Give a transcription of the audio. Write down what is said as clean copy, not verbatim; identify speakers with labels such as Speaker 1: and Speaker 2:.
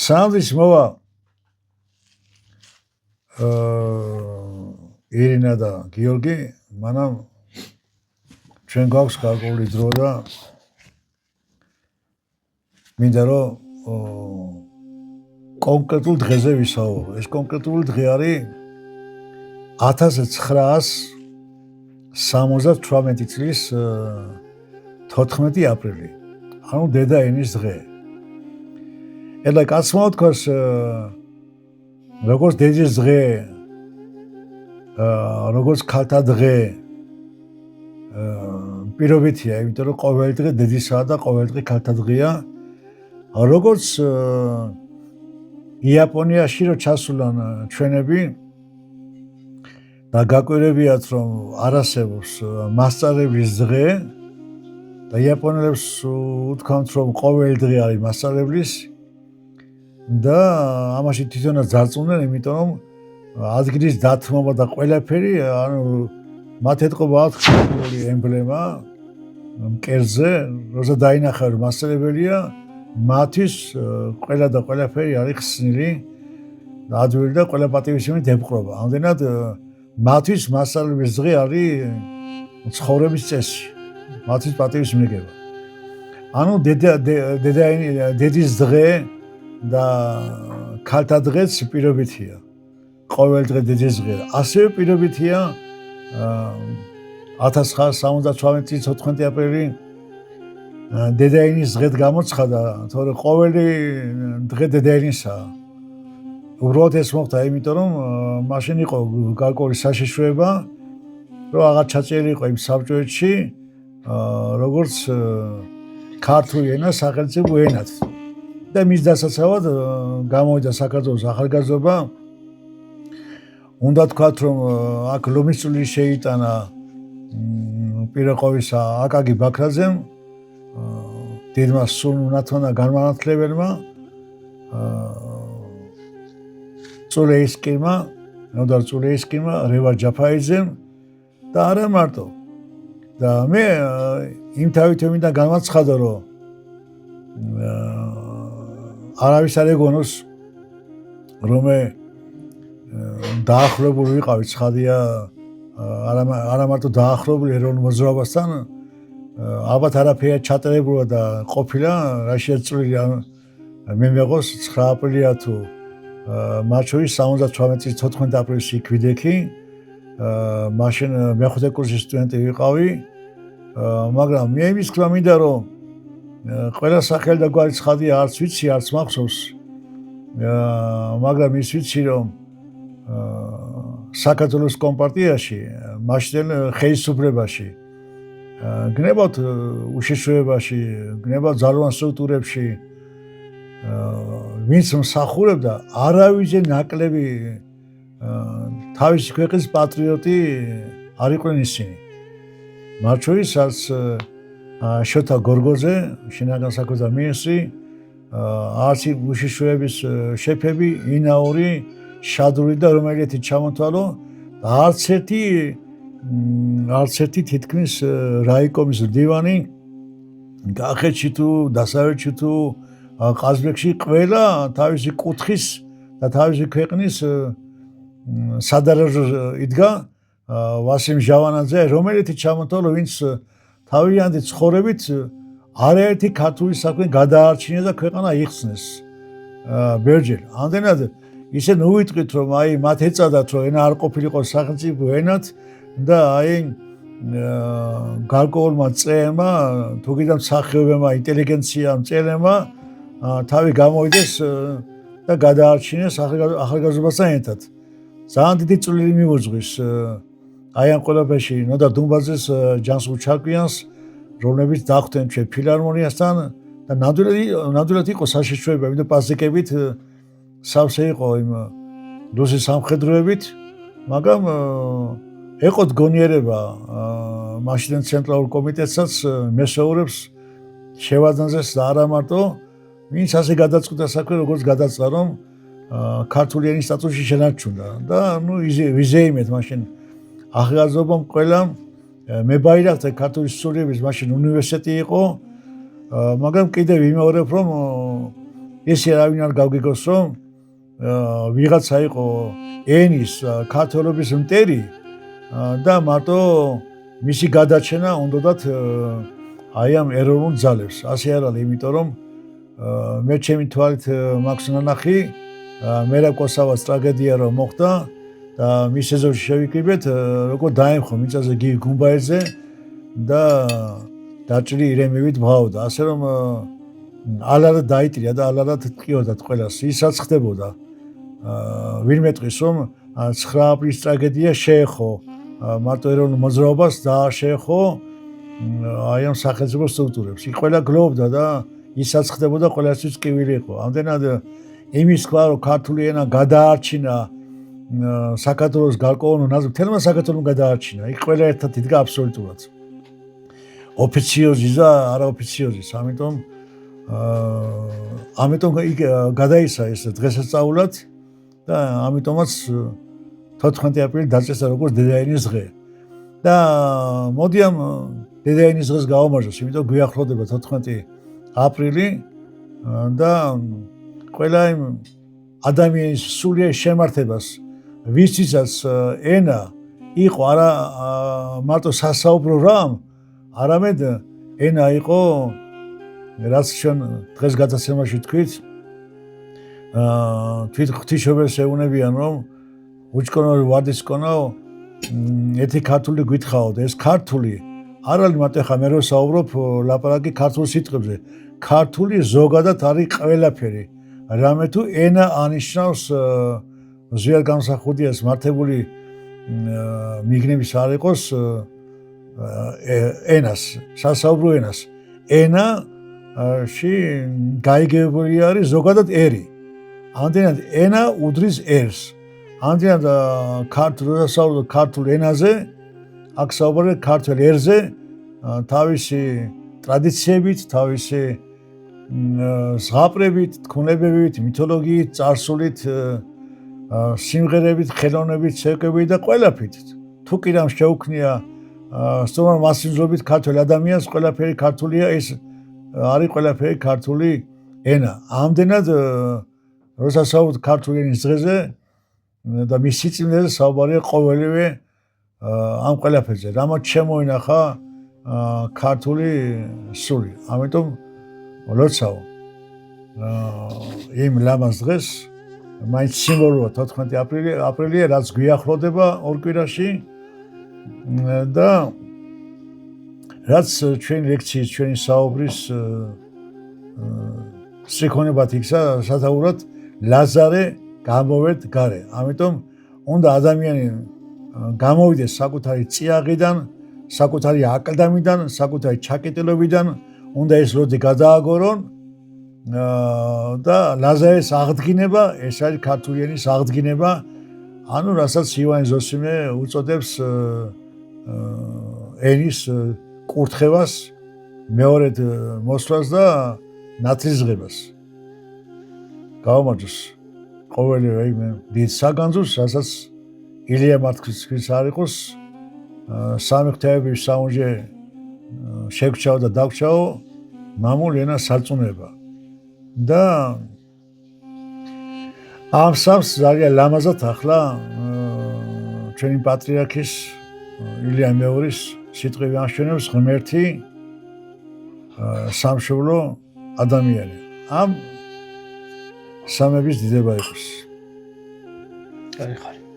Speaker 1: სანდის მოვა ირინა და გიორგი, მანამ ჩვენ გვაქვს გარკვეული დრო და მინდა რომ კონკრეტულ დღეზე ვისაუბრო. ეს კონკრეტული დღე არის 1978 წლის 14 აპრილი. ანუ დედაენის დღე. ელა კაცმა თქვას როგორც დედის დღე, როგორც ქალთა დღე პირობითია, იმიტომ რომ ყოველი დღე დედისაა და ყოველი დღე ქალთა დღეა. როგორც იაპონიაში რო ჩასულან ჩვენები და გაკვირებიათ რომ არ არსებობს მასწავლებლის დღე და იაპონელებს უთქვამთ რომ ყოველი დღე არის მასწავლებლის და ამაში თვითონაც ძარწმუნდნენ, იმიტომ რომ ადგილის დათმობა და ყველაფერი, ანუ მათ ეთყობა ახალი ემბლემა მკერდზე, როცა დაინახა რომ მასწავლებელია, მათთვის ყველა და ყველაფერი არის ხსნილი და ადვილი და ყველა პატივისცემით ემყრობა. ამდენად მათთვის მასწავლებლის დღე არის ცხოვრების წესი, მათთვის პატივის მიღება. ანუ დედის დღე და ქალთა დღეც პირობითია. ყოველ დღე დედის დღე. ასევე პირობითია 1978 წლის 14 აპრილი დედაენის დღედ გამოცხადა, თორე ყოველი დღე დედაენისაა. უბრალოდ ეს მოხდა, იმიტომ რომ მაშინ იყო გარკვეული საშიშროება, რომ აღარ ჩაწერილიყო იმ საბჭოეთში, როგორც ქართული ენა სახელმწიფო ენად. და მის დასაცავად გამოვიდა საქართველოს ახალგაზრდობა. უნდა თქვათ, რომ აქ ლომის წვლილი შეიტანა პირა ყოვისა აკაკი ბაქრაძემ, დიდმა სულუნათმა და განმანათლებელმა, წულეისკირმა, ნოდარ წულეისკირმა, რევარ ჯაფაიძემ და არა მარტო. და მე იმ თავით მინდა განვაცხადო, რომ არავის არ ეგონოს, რომ მე დაახლოებული ვიყავი, ცხადია, არა მარტო დაახლოებული ეროვნულ მოძრაობასთან, ალბათ არაფერი ჩატარებულა და ყოფილა, რაშიაც წვლილი მე მეყოს 9 აპრილია თუ მათ შორის 78 წლის 14 აპრილს იქ ვიდექი, მაშინ მეხუთე კურსის სტუდენტი ვიყავი, მაგრამ მე იმის თქმა მინდა, რომ ყველა სახელი და გვარი ცხადია, არც ვიცი, არც მახსოვს, მაგრამ ის ვიცი, რომ საქართველოს კომპარტიაში, მაშინ ხელისუფლებაში, გნებავთ უშიშროებაში, გნებავთ ძალოვან სტრუქტურებში, ვინც მსახურებდა, არავითარ ნაკლები თავისი ქვეყნის პატრიოტი არ იყვნენ ისინი. მათ შორის არც შოთა გორგოძე, შინაგან საქმეთა მინისტრი, არც უშიშროების შეფები, ინაური, შადური და რომელიეთი ჩამოთვალო, არც ერთი თითქმის რაიკომის მდივანი კახეთში თუ დასავლეთში თუ ყაზბეგში ყველა თავისი კუთხის და თავისი ქვეყნის სადარაჯო იდგა ვასიმ ჟავანაძე, რომელიეთი ჩამოთვალო, ვინც თავიანთი ცხოვრებით არაერთი ქართული საქმე გადაარჩინეს და ქვეყანა იხსნეს ბერჯერ. ამდენად ისე ნუვიტყვით, რომ აი მათ ეწადათ, რომ ენა არ ყოფილიყო სახელმწიფო ენად და აი გარკვეულმა წრეებმა, თუ კიდევ მსახიობებმა, ინტელიგენციამ, მწერლებმა თავი გამოვიდეს და გადაარჩინეს ახალგაზრდობასთან ერთად. ძალიან დიდი წვლილი მიუძღვის აი ამ ყველაფერში ნოდარ დუმბაძეს, ჯანსუღ ჩარკვიანს, რომლებიც დახვდნენ ჩვენ ფილარმონიასთან და ნამდვილად იყო საშიშროება, იმიტომ პაზიკებით სავსე იყო იმ რუსის სამხედროებით, მაგრამ ეყო დგონიერება მაშინ ცენტრალურ კომიტეტსაც მესეურებს შევაძნაძეს და არა მარტო, ვინც ასე გადაწყვიტა საქმე, როგორც გადაწყდა, რომ ქართული ენის სტატუსი შენარჩუნდა და ვიზეიმეთ მაშინ ახალგაზრდობამ ყველამ მე ბაირაღთა ქართული სწავლების მაშინ უნივერსიტეტი იყო, მაგრამ კიდევ ვიმეორებ, რომ ესე არავინ არ გავგიგოს რომ ვიღაცა იყო ენის ქართველობის მტერი და მარტო მისი გადაჩენა უნდათ აი ამ ეროვნულ ძალებს. ასე არ არის, იმიტომ რომ მე ჩემი თვალით მაქვს ნანახი მერაბ კოსავას ტრაგედია რომ მოხდა და მის ეზოში შევიკრიბეთ როგორ დაემხო მიწაზე გიგი გუმბაეზე და დაჭრი ირემივით ბღავდა. ასე რომ ალარად დაიტრია და ალარად ტყიოდათ ყველას. ისაც ხდებოდა. ვინმე ტყის რომ 9 აპრილის ტრაგედია შეეხო მარტო ეროვნულ მოძრაობას და შეეხო აი ამ სახელმწიფო სტრუქტურებს. იქ ყველა გლოვდა და ისაც ხდებოდა ყველასთვის ტკივილი იყო. ამდენად იმის თქვა რომ ქართული ენა გადაარჩინა საქართველოს გარკვეულ ნაზრით, თელმა საქართველოს გადაარჩინა. იქ ყველა ერთად იდგა აბსოლუტურად. ოფიციოზის და არაოფიციოზის. ამიტომ იქ გადაისა ეს დღესასწაულად და ამიტომაც 14 აპრილი დაწესდა როგორც დედაენის დღე. და მოდი ამ დედაენის დღეს გავამარჯვოს, იმიტომ გვიახლოვდება 14 აპრილი და ყველა იმ ადამიანის სულიერ შემართებას, ვისთვისაც ენა იყო არა მარტო სასაუბრო რამ, არამედ ენა იყო რაც ჩვენ დღეს გადაცემაში თქვით, თვით ღვთისმშობელს ეუბნებიან რომ უჩქონო ვარდისკონო ეთი ქართული გვითხრაო და ეს ქართული არ არის მარტო ხა მე რო საუბრობ ლაპარაკი ქართულ სიტყვებზე. ქართული ზოგადად არის ყველაფერი. რამე თუ ენა ანიშნავს ზოგადად განსახურდიას მართებული მიგნების არ იყოს ენას, სასაუბრო ენას. ენაში გაიგებული არის ზოგადად ერი. ამდენად ენა უდრის ერს. ამდენად როდესაც ქართულ ენაზე, აქ საუბარია ქართულ ერზე, თავისი ტრადიციებით, თავისი ზღაპრებით, თქმულებებით, მითოლოგიით, წარსულით, სიმღერებით, ხელოვნებით, ცეკვებით და ყველაფრით. თუ კი რამ შეუქმნია სტუმარ მასწავლებლობით ქართულ ადამიანს, ყველაფერი ქართულია, ეს არის ყველაფერი ქართული ენა. ამდენად როდესაც საუბრობთ ქართული ენის დღეზე და მის სიწმინდეზე საუბარია ყოველივე ამ ყველაფერზე. რამაც შემოინახა ქართული სული. ამიტომ ლოცავ იმ ლამაზ დღეს მაინც სიმბოლოა 14 აპრილია, რაც გვიახლოვდება ორ კვირაში და რაც ჩვენი ლექციის, ჩვენი საუბრის სიქონებად იქცა სათაურად ლაზარე გამოვერთ გარე. ამიტომ უნდა ადამიანი გამოვიდეს საკუთარი წიაღიდან, საკუთარი აკლდამიდან, საკუთარი ჩაკეტილობიდან, უნდა ეს როდი გადააგორონ და ლაზარის აღდგინება, ეს არის ქართული ენის აღდგინება, ანუ რასაც ივანე ზოსიმე უწოდებს ენის კურთხევას, მეორედ მოსვლას და ნათლისღებას. გავამარჯოს ყოველივე იმ დიდ საგანძურს, რასაც ილია მართლმსაჯის არ იყოს, სამი ღვთაების საუნჯე შეგრჩაო და დაგვრჩაო, მამულ ენა სარწმუნება. და ამ სამს ძალიან ლამაზად ახლა ჩვენი პატრიარქის ილია მეორის სიტყვები ამშვენებს ღმერთი სამშობლო ადამიანი. ამ სამების დიდება იყოს.
Speaker 2: კაი ხარ.